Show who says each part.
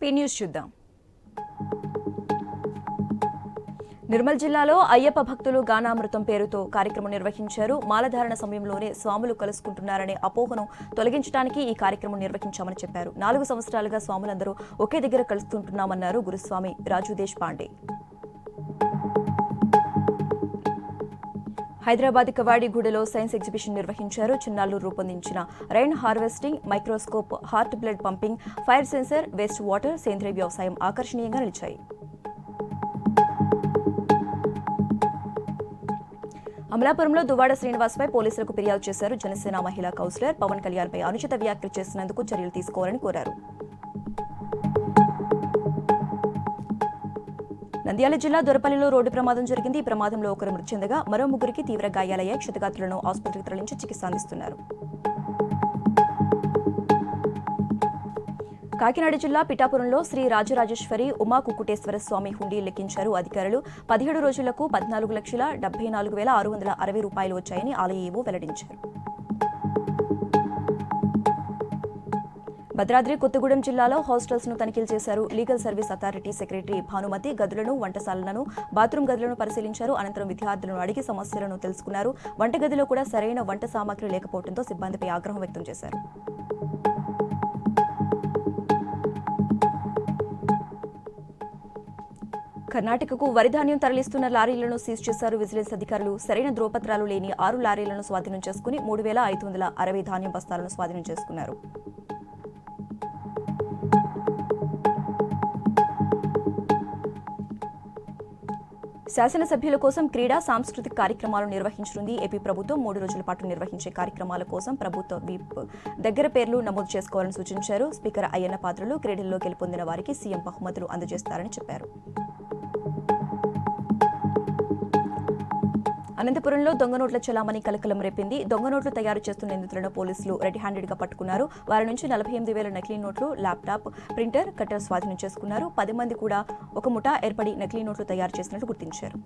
Speaker 1: స్పీ news చూద్దాం. నిర్మల్ జిల్లాలో అయ్యప్ప భక్తులు గానామృతం పేరుతో కార్యక్రమం నిర్వహించారు. మాలధారణ సమయంలోనే స్వాములు కలుసుకుంటున్నారనే అపోహను తొలగించడానికి ఈ కార్యక్రమం నిర్వహించామని చెప్పారు. 4 సంవత్సరాలుగా స్వాములందరూ ఒకే దగ్గర కలుస్తుంటున్నామన్నారు గురుస్వామి రాజు దేశ్ పాండే. హైదరాబాద్ కవాడిగూడలో సైన్స్ ఎగ్జిబిషన్ నిర్వహించారు. చిన్నారులు రూపొందించిన rain harvesting, microscope, heart blood pumping, fire sensor, waste water, సేంద్రీయ వ్యవసాయం ఆకర్షణీయంగా నిలిచాయి. అమలాపురంలో దువ్వాడ శ్రీనివాస్పై పోలీసులకు ఫిర్యాదు చేశారు. జనసేన మహిళా కౌన్సిలర్ పవన్ కళ్యాణ్పై అనుచిత వ్యాఖ్యలు చేసినందుకు చర్యలు తీసుకోవాలని కోరారు. నంద్యాల జిల్లా దొరపల్లిలో రోడ్డు ప్రమాదం జరిగింది. ఈ ప్రమాదంలో ఒకరు మృతి చెందగా మరో 3కి తీవ్ర గాయాలయ్యాయి. క్షతగాత్రులను ఆసుపత్రికి తరలించి చికిత్స అందిస్తున్నారు. కాకినాడ జిల్లా పిఠాపురంలో శ్రీ రాజరాజేశ్వరి ఉమా కుక్కుటేశ్వర స్వామి హుండీ లెక్కించారు అధికారులు. 17 రోజులకు 14,74,660 రూపాయలు వచ్చాయని ఆలయ ఈవో వెల్లడించారు. భద్రాద్రి కొత్తగూడెం జిల్లాలో హాస్టల్స్ ను తనిఖీలు చేశారు. Legal service authority secretary Bhanumathi గదులను, వంటశాలలను, బాత్రూం గదులను పరిశీలించారు. అనంతరం విద్యార్థులను అడిగి సమస్యలను తెలుసుకున్నారు. వంటగదిలో కూడా సరైన వంట సామాగ్రి లేకపోవడంతో సిబ్బందిపై ఆగ్రహం వ్యక్తం చేశారు. కర్ణాటకకు వరిధాన్యం తరలిస్తున్న లారీలను సీజ్ చేశారు విజిలెన్స్ అధికారులు. సరైన ధ్రువపత్రాలు లేని 6 లారీలను స్వాధీనం చేసుకుని 3,560 ధాన్యం బస్తాలను స్వాధీనం చేసుకున్నారు. శాసనసభ్యుల కోసం క్రీడా సాంస్కృతిక కార్యక్రమాలు నిర్వహించనుంది ఏపీ ప్రభుత్వం. 3 రోజుల పాటు నిర్వహించే కార్యక్రమాల కోసం ప్రభుత్వ విప్ దగ్గర పేర్లు నమోదు చేసుకోవాలని సూచించారు. స్పీకర్ అయ్యన్న పాత్రలు క్రీడల్లో గెలుపొందిన వారికి సీఎం బహుమతులు అందజేస్తారని చెప్పారు. అనంతపురంలో దొంగ నోట్ల చలామణి కలకలం రేపింది. దొంగ నోట్లు తయారు చేస్తున్న నిందితులను పోలీసులు రెడ్ హ్యాండెడ్ గా పట్టుకున్నారు. వారి నుంచి 48,000 నకిలీ నోట్లు, ల్యాప్టాప్, ప్రింటర్, కట్టర్ స్వాధీనం చేసుకున్నారు. 10 మంది కూడా ఒక ముఠా ఏర్పడి నకిలీ నోట్లు తయారు చేసినట్లు గుర్తించారు.